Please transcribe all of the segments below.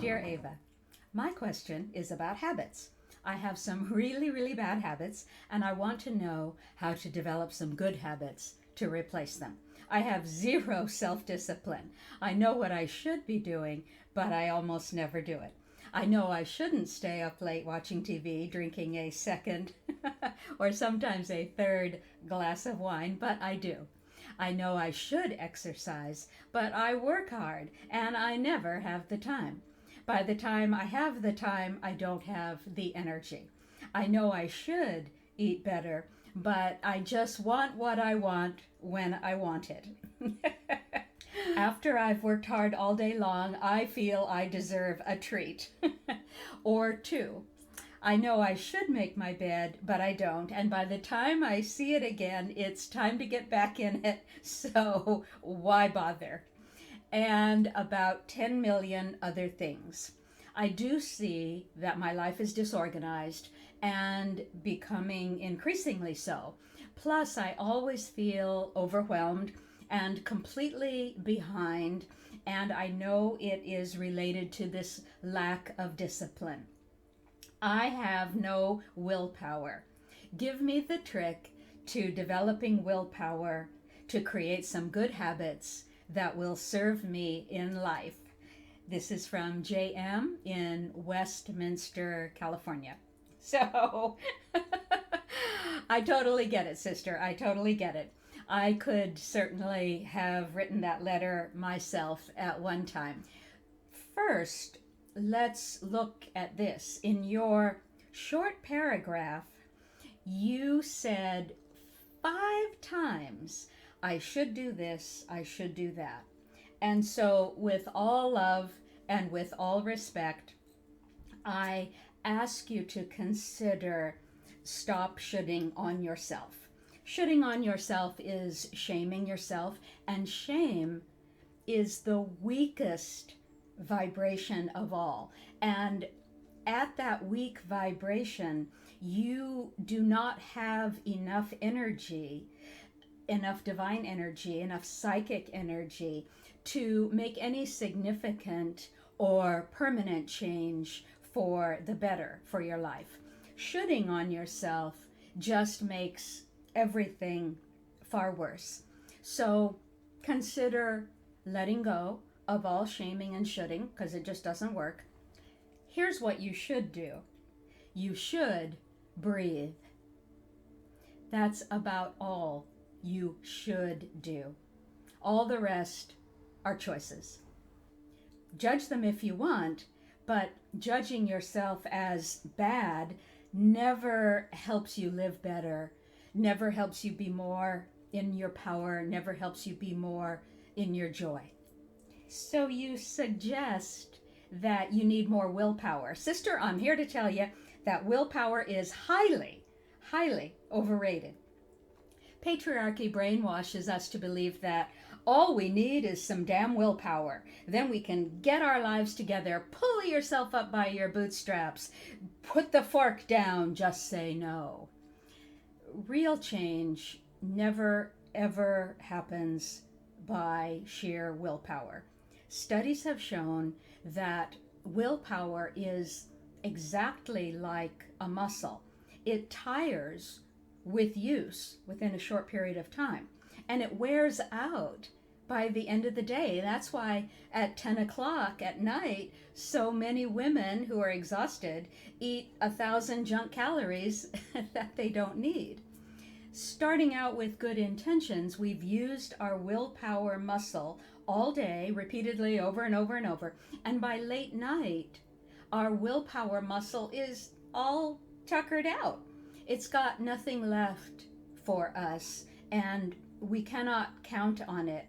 Dear Ava, my question is about habits. I have some really, really bad habits, and I want to know how to develop some good habits to replace them. I have zero self discipline. I know what I should be doing, but I almost never do it. I know I shouldn't stay up late watching TV, drinking a second or sometimes a third glass of wine, but I do. I know I should exercise, but I work hard and I never have the time. By the time I have the time, I don't have the energy. I know I should eat better, but I just want what I want when I want it. After I've worked hard all day long, I feel I deserve a treat or two. I know I should make my bed, but I don't. And by the time I see it again, it's time to get back in it. So why bother? And about 10 million other things. I do see that my life is disorganized and becoming increasingly so. Plus, I always feel overwhelmed and completely behind, and I know it is related to this lack of discipline. I have no willpower. Give me the trick to developing willpower to create some good habits that will serve me in life. This is from JM in Westminster, California. So, I totally get it, sister. I totally get it. I could certainly have written that letter myself at one time. First, let's look at this. In your short paragraph, you said 5 times, I should do this, I should do that. And so, with all love and with all respect, I ask you to consider stop shoulding on yourself. Shoulding on yourself is shaming yourself, and shame is the weakest vibration of all. And at that weak vibration, you do not have enough energy, enough divine energy, enough psychic energy to make any significant or permanent change for the better for your life. Shoulding on yourself just makes everything far worse. So consider letting go of all shaming and shoulding, because it just doesn't work. Here's what you should do. You should breathe. That's about all you should do. All the rest are choices. Judge them if you want, but judging yourself as bad never helps you live better, never helps you be more in your power, never helps you be more in your joy. So you suggest that you need more willpower. Sister, I'm here to tell you that willpower is highly, highly overrated. Patriarchy brainwashes us to believe that all we need is some damn willpower. Then we can get our lives together. Pull yourself up by your bootstraps. Put the fork down. Just say no. Real change never, ever happens by sheer willpower. Studies have shown that willpower is exactly like a muscle. It tires with use within a short period of time, and it wears out by the end of the day. That's why at 10 o'clock at night, so many women who are exhausted eat 1,000 junk calories that they don't need. Starting out with good intentions, we've used our willpower muscle all day, repeatedly, over and over and over, and by late night, our willpower muscle is all tuckered out. It's got nothing left for us, and we cannot count on it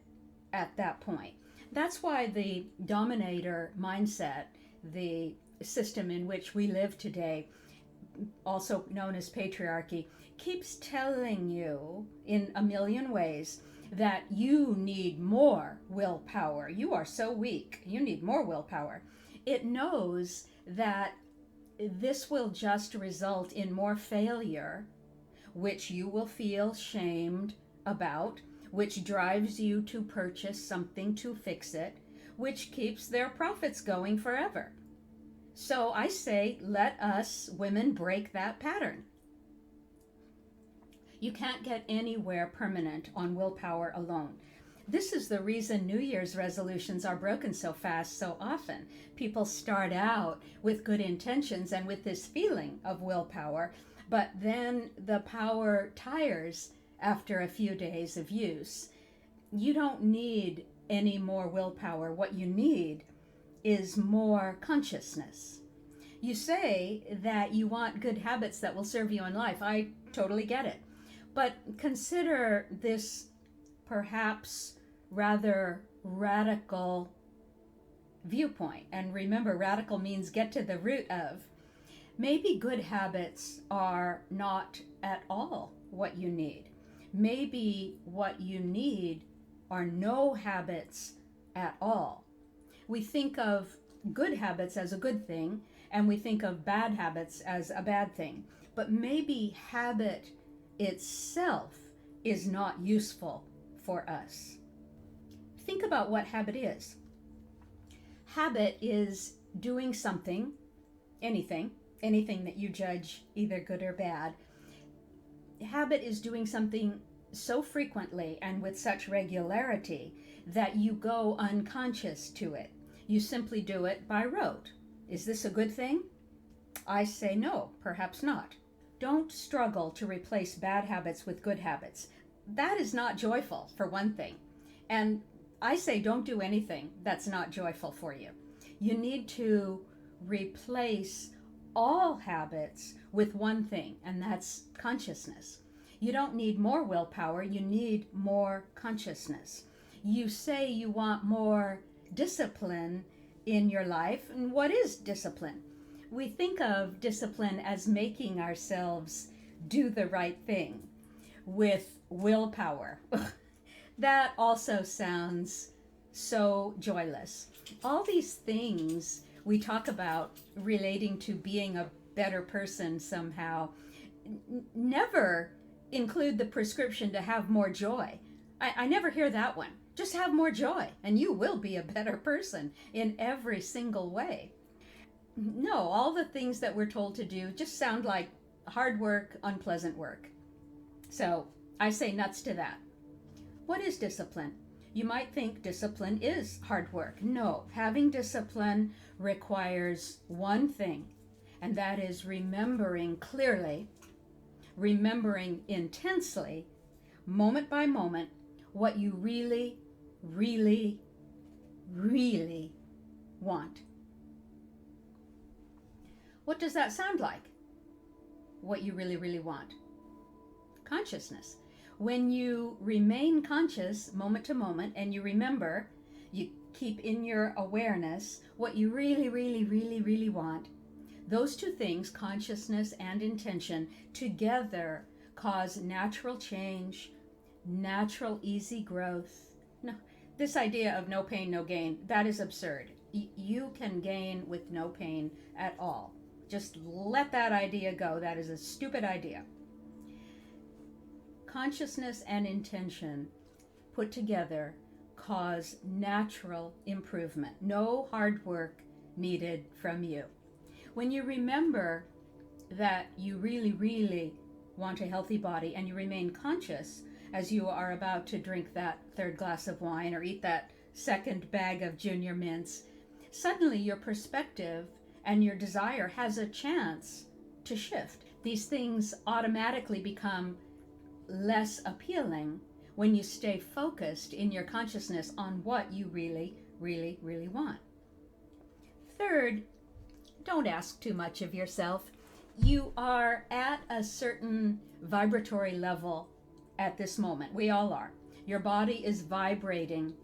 at that point. That's why the dominator mindset, the system in which we live today, also known as patriarchy, keeps telling you in a million ways that you need more willpower. You are so weak. You need more willpower. It knows that this will just result in more failure, which you will feel shamed about, which drives you to purchase something to fix it, which keeps their profits going forever. So I say, let us women break that pattern. You can't get anywhere permanent on willpower alone. This is the reason New Year's resolutions are broken so fast so often. People start out with good intentions and with this feeling of willpower, but then the power tires after a few days of use. You don't need any more willpower. What you need is more consciousness. You say that you want good habits that will serve you in life. I totally get it. But consider this perhaps rather radical viewpoint. And remember, radical means get to the root of. Maybe good habits are not at all what you need. Maybe what you need are no habits at all. We think of good habits as a good thing, and we think of bad habits as a bad thing. But maybe habit itself is not useful for us. Think about what habit is. Habit is doing something, anything that you judge either good or bad. Habit is doing something so frequently and with such regularity that you go unconscious to it. You simply do it by rote. Is this a good thing? I say no, perhaps not. Don't struggle to replace bad habits with good habits. That is not joyful, for one thing. And I say don't do anything that's not joyful for you. You need to replace all habits with one thing, and that's consciousness. You don't need more willpower, you need more consciousness. You say you want more discipline in your life, and what is discipline? We think of discipline as making ourselves do the right thing with willpower. That also sounds so joyless. All these things we talk about relating to being a better person somehow never include the prescription to have more joy. I never hear that one. Just have more joy and you will be a better person in every single way. No, all the things that we're told to do just sound like hard work, unpleasant work. So I say nuts to that. What is discipline? You might think discipline is hard work. No, having discipline requires one thing, and that is remembering clearly, remembering intensely, moment by moment, what you really, really, really want. What does that sound like? What you really, really want? Consciousness. When you remain conscious moment to moment and you remember, you keep in your awareness what you really, really, really, really want, those two things, consciousness and intention, together cause natural change, natural easy growth. No, this idea of no pain, no gain, that is absurd. You can gain with no pain at all. Just let that idea go. That is a stupid idea. Consciousness and intention put together cause natural improvement. No hard work needed from you. When you remember that you really, really want a healthy body and you remain conscious as you are about to drink that third glass of wine or eat that second bag of Junior Mints, suddenly your perspective and your desire has a chance to shift. These things automatically become less appealing when you stay focused in your consciousness on what you really, really, really want. Third, don't ask too much of yourself. You are at a certain vibratory level at this moment. We all are. Your body is vibrating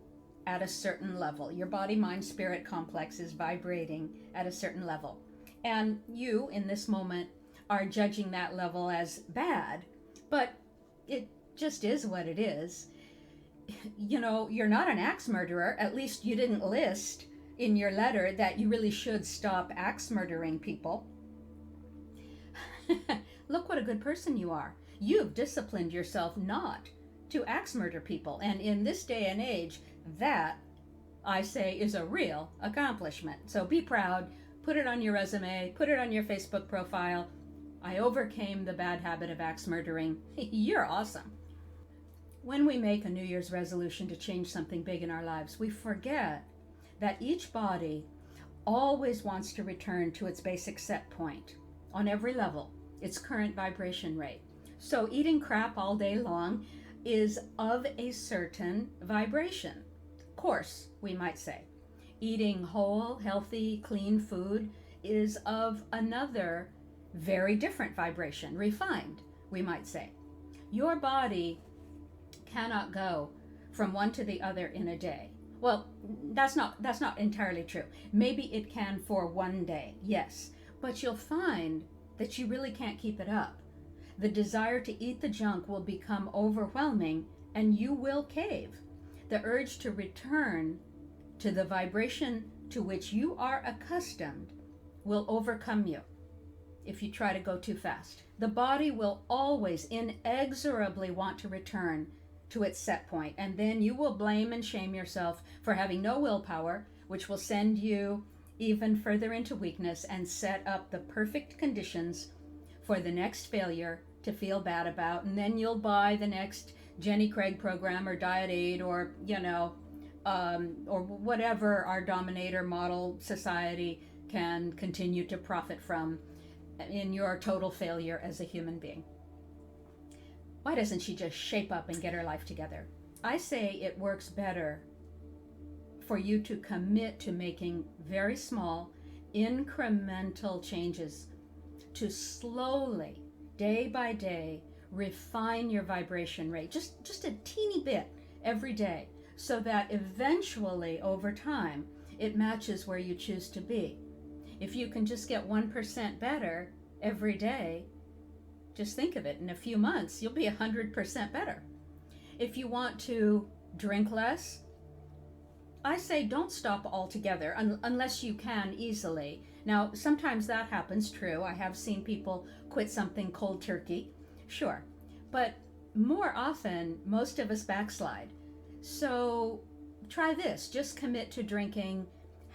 at a certain level. Your body, mind, spirit complex is vibrating at a certain level. And you, in this moment, are judging that level as bad, but it just is what it is. You know, you're not an axe murderer. At least you didn't list in your letter that you really should stop axe murdering people. Look what a good person you are. You've disciplined yourself not to axe murder people. And in this day and age, that, I say, is a real accomplishment. So be proud, put it on your resume, put it on your Facebook profile. I overcame the bad habit of axe murdering. You're awesome. When we make a New Year's resolution to change something big in our lives, we forget that each body always wants to return to its basic set point on every level, its current vibration rate. So eating crap all day long is of a certain vibration. Coarse, we might say. Eating whole, healthy, clean food is of another very different vibration, refined, we might say. Your body cannot go from one to the other in a day. Well, that's not entirely true. Maybe it can for one day, yes, but you'll find that you really can't keep it up. The desire to eat the junk will become overwhelming and you will cave. The urge to return to the vibration to which you are accustomed will overcome you if you try to go too fast. The body will always inexorably want to return to its set point, and then you will blame and shame yourself for having no willpower, which will send you even further into weakness and set up the perfect conditions for the next failure to feel bad about. And then you'll buy the next Jenny Craig program or Diet Aid or, or whatever our dominator model society can continue to profit from in your total failure as a human being. Why doesn't she just shape up and get her life together? I say it works better for you to commit to making very small, incremental changes to slowly, day by day, refine your vibration rate, just a teeny bit every day, so that eventually, over time, it matches where you choose to be. If you can just get 1% better every day, just think of it, in a few months, you'll be 100% better. If you want to drink less, I say don't stop altogether unless you can easily. Now, sometimes that happens, true. I have seen people quit something cold turkey, sure. But more often, most of us backslide. So try this. Just commit to drinking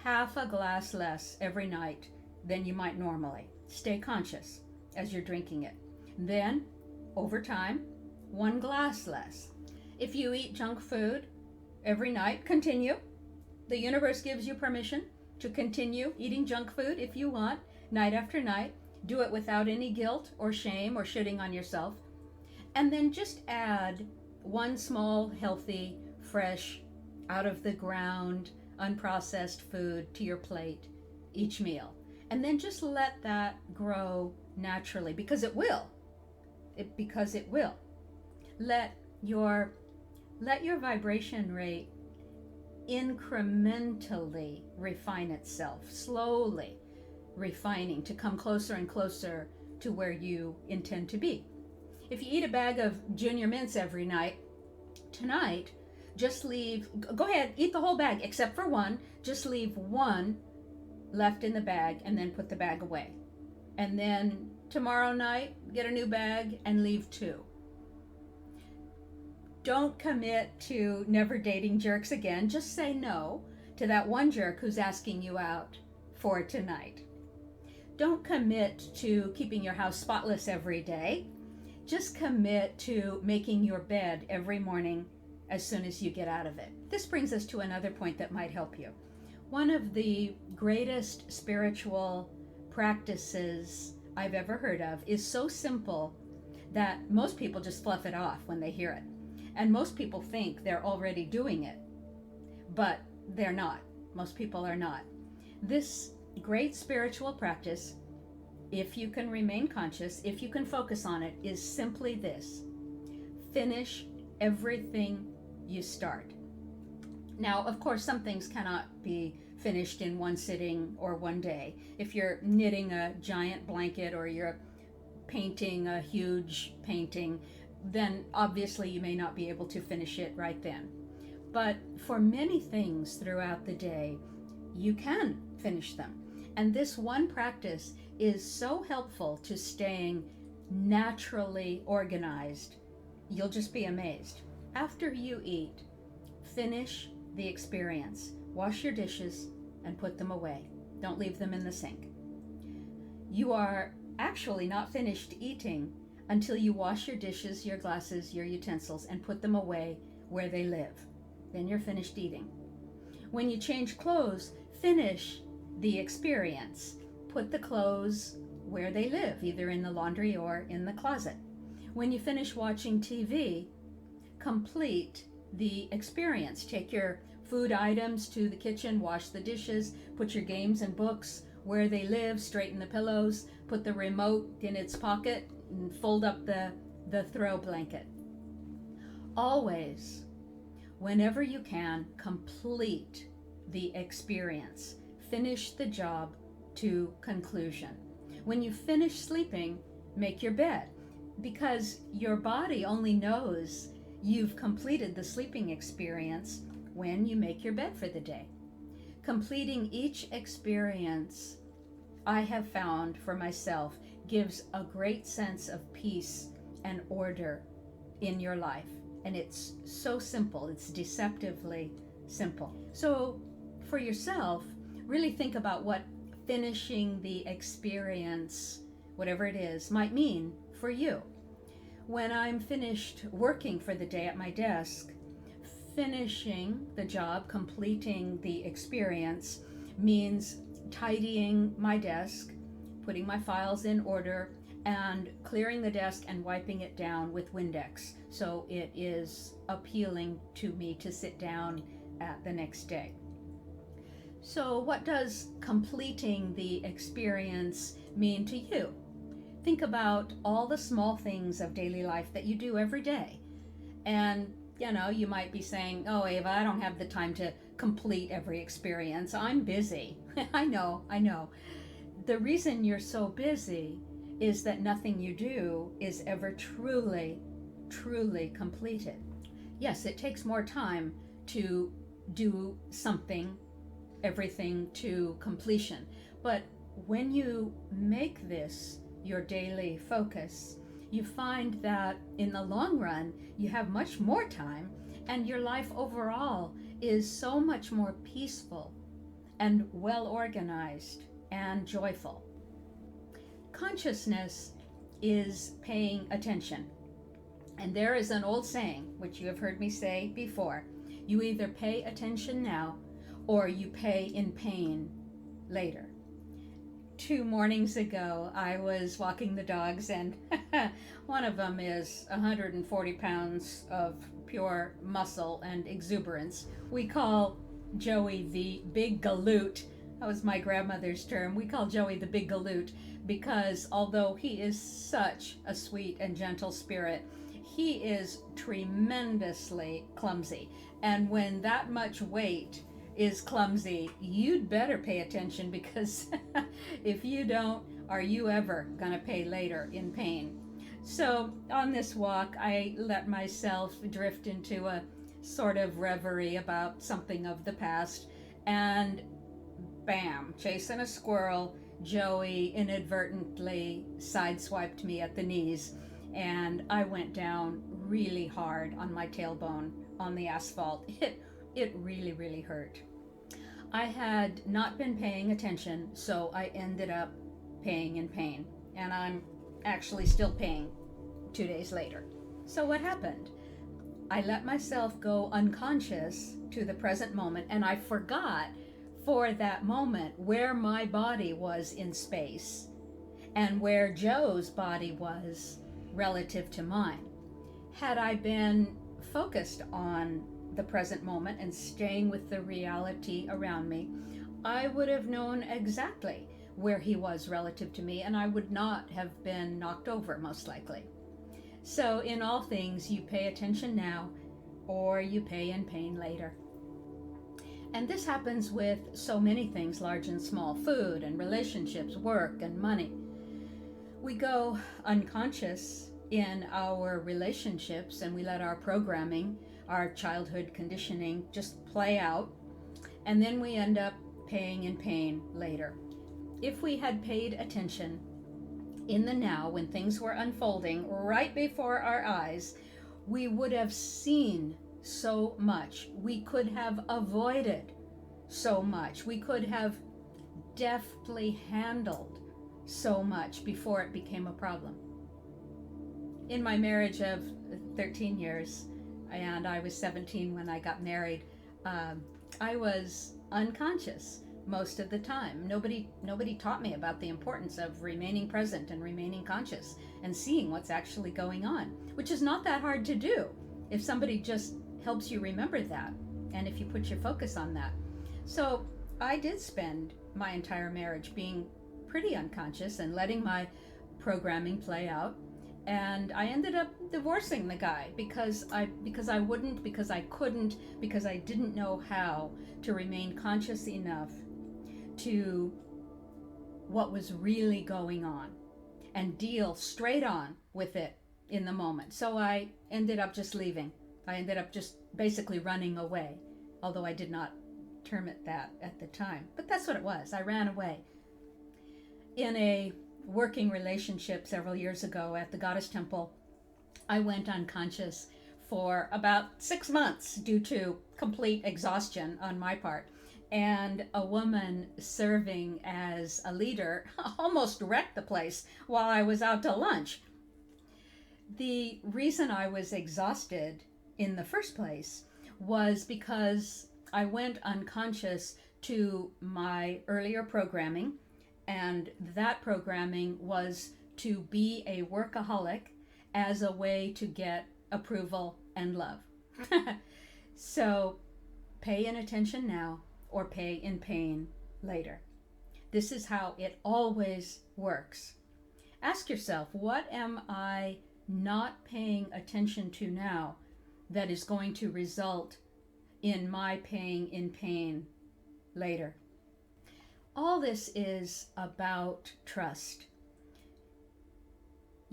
half a glass less every night than you might normally. Stay conscious as you're drinking it. Then, over time, 1 glass less. If you eat junk food every night, continue. The universe gives you permission to continue eating junk food if you want, night after night. Do it without any guilt or shame or shitting on yourself. And then just add 1 small, healthy, fresh, out of the ground, unprocessed food to your plate each meal. And then just let that grow naturally, because it will. Because it will. Let your vibration rate incrementally refine itself, slowly refining to come closer and closer to where you intend to be. If you eat a bag of Junior Mints every night, tonight, just go ahead, eat the whole bag except for 1. Just leave 1 left in the bag and then put the bag away. And then tomorrow night, get a new bag and leave 2. Don't commit to never dating jerks again. Just say no to that one jerk who's asking you out for tonight. Don't commit to keeping your house spotless every day. Just commit to making your bed every morning as soon as you get out of it. This brings us to another point that might help you. One of the greatest spiritual practices I've ever heard of is so simple that most people just fluff it off when they hear it. And most people think they're already doing it, but they're not. Most people are not. This great spiritual practice, if you can remain conscious, if you can focus on it, is simply this: finish everything you start. Now, of course, some things cannot be finished in one sitting or one day. If you're knitting a giant blanket or you're painting a huge painting, then obviously you may not be able to finish it right then. But for many things throughout the day, you can finish them. And this one practice is so helpful to staying naturally organized. You'll just be amazed. After you eat, finish the experience. Wash your dishes and put them away. Don't leave them in the sink. You are actually not finished eating until you wash your dishes, your glasses, your utensils, and put them away where they live. Then you're finished eating. When you change clothes, finish the experience. Put the clothes where they live, either in the laundry or in the closet. When you finish watching TV, complete the experience. Take your food items to the kitchen, wash the dishes, put your games and books where they live, straighten the pillows, put the remote in its pocket, and fold up the throw blanket. Always, whenever you can, complete the experience. Finish the job to conclusion. When you finish sleeping, make your bed, because your body only knows you've completed the sleeping experience when you make your bed for the day. Completing each experience, I have found for myself, gives a great sense of peace and order in your life. And it's so simple, it's deceptively simple. So for yourself, really think about what finishing the experience, whatever it is, might mean for you. When I'm finished working for the day at my desk, finishing the job, completing the experience, means tidying my desk, putting my files in order, and clearing the desk and wiping it down with Windex so it is appealing to me to sit down at the next day. So what does completing the experience mean to you? Think about all the small things of daily life that you do every day. And you might be saying, oh, Ava, I don't have the time to complete every experience. I'm busy. I know. The reason you're so busy is that nothing you do is ever truly completed. Yes, it takes more time to do something, everything to completion. But when you make this your daily focus, you find that in the long run, you have much more time, and your life overall is so much more peaceful and well organized and joyful. Consciousness is paying attention. And there is an old saying, which you have heard me say before: you either pay attention now or you pay in pain later. 2 mornings ago, I was walking the dogs, and one of them is 140 pounds of pure muscle and exuberance. We call Joey the big galoot. That was my grandmother's term. We call Joey the big galoot because although he is such a sweet and gentle spirit, he is tremendously clumsy. And when that much weight is clumsy, you'd better pay attention, because if you don't, are you ever going to pay later in pain? So on this walk, I let myself drift into a sort of reverie about something of the past, and bam, chasing a squirrel, Joey inadvertently sideswiped me at the knees, and I went down really hard on my tailbone on the asphalt. It really hurt. I had not been paying attention, so I ended up paying in pain, and I'm actually still paying 2 days later. So what happened? I let myself go unconscious to the present moment, and I forgot for that moment where my body was in space and where Joe's body was relative to mine. Had I been focused on the present moment and staying with the reality around me, I would have known exactly where he was relative to me, and I would not have been knocked over, most likely. So in all things, you pay attention now or you pay in pain later. And this happens with so many things, large and small: food and relationships, work and money. We go unconscious in our relationships, and we let our programming, our childhood conditioning, just play out, and then we end up paying in pain later. If we had paid attention in the now, when things were unfolding right before our eyes, we would have seen so much. We could have avoided so much. We could have deftly handled so much before it became a problem. In my marriage of 13 years, and I was 17 when I got married, I was unconscious most of the time. Nobody taught me about the importance of remaining present and remaining conscious and seeing what's actually going on, which is not that hard to do if somebody just helps you remember that and if you put your focus on that. So I did spend my entire marriage being pretty unconscious and letting my programming play out. And I ended up divorcing the guy because I couldn't, because I didn't know how to remain conscious enough to what was really going on and deal straight on with it in the moment. So I ended up just leaving. I ended up just basically running away, although I did not term it that at the time. But that's what it was. I ran away. In a working relationship several years ago at the Goddess Temple, I went unconscious for about 6 months due to complete exhaustion on my part. And a woman serving as a leader almost wrecked the place while I was out to lunch. The reason I was exhausted in the first place was because I went unconscious to my earlier programming, and that programming was to be a workaholic as a way to get approval and love. So pay in attention now or pay in pain later. This is how it always works. Ask yourself, what am I not paying attention to now that is going to result in my paying in pain later? All this is about trust.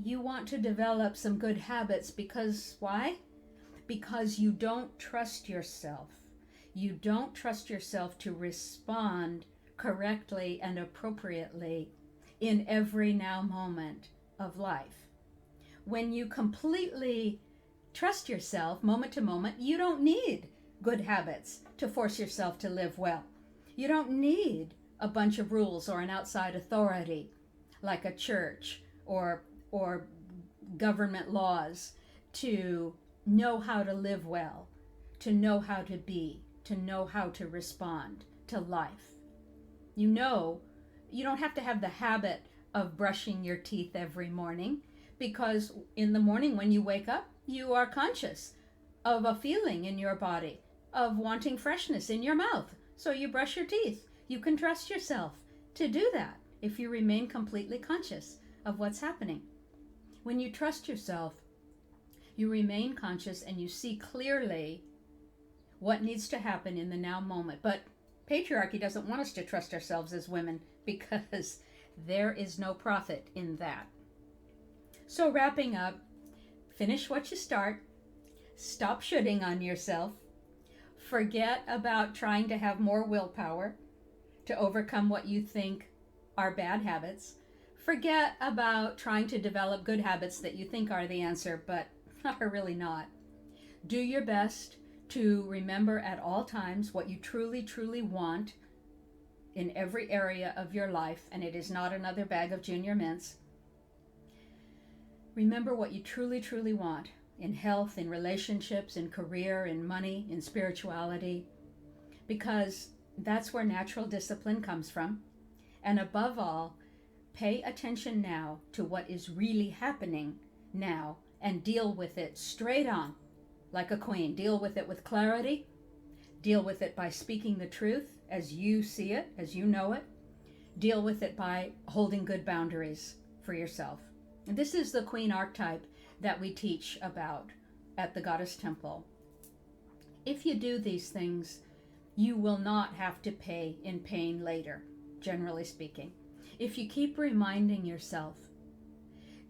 You want to develop some good habits because why? Because you don't trust yourself. You don't trust yourself to respond correctly and appropriately in every now moment of life. When you completely trust yourself moment to moment, you don't need good habits to force yourself to live well. You don't need a bunch of rules or an outside authority like a church or government laws to know how to live well, to know how to be, to know how to respond to life. You don't have to have the habit of brushing your teeth every morning, because in the morning when you wake up, you are conscious of a feeling in your body of wanting freshness in your mouth. So you brush your teeth. You can trust yourself to do that if you remain completely conscious of what's happening. When you trust yourself, you remain conscious and you see clearly what needs to happen in the now moment. But patriarchy doesn't want us to trust ourselves as women because there is no profit in that. So wrapping up, finish what you start. Stop shooting on yourself. Forget about trying to have more willpower to overcome what you think are bad habits. Forget about trying to develop good habits that you think are the answer, but are really not. Do your best to remember at all times what you truly, truly want in every area of your life, and it is not another bag of Junior Mints. Remember what you truly, truly want in health, in relationships, in career, in money, in spirituality, because that's where natural discipline comes from. And above all, pay attention now to what is really happening now and deal with it straight on, like a queen. Deal with it with clarity. Deal with it by speaking the truth as you see it, as you know it. Deal with it by holding good boundaries for yourself. And this is the queen archetype that we teach about at the Goddess Temple. If you do these things, you will not have to pay in pain later, generally speaking. If you keep reminding yourself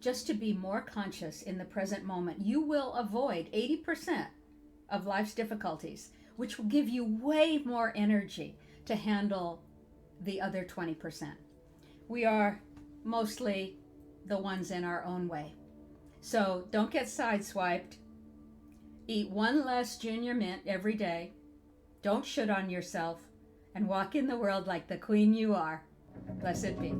just to be more conscious in the present moment, you will avoid 80% of life's difficulties, which will give you way more energy to handle the other 20%. We are mostly the ones in our own way. So don't get sideswiped. Eat one less Junior Mint every day. Don't shit on yourself, and walk in the world like the queen you are. Blessed be.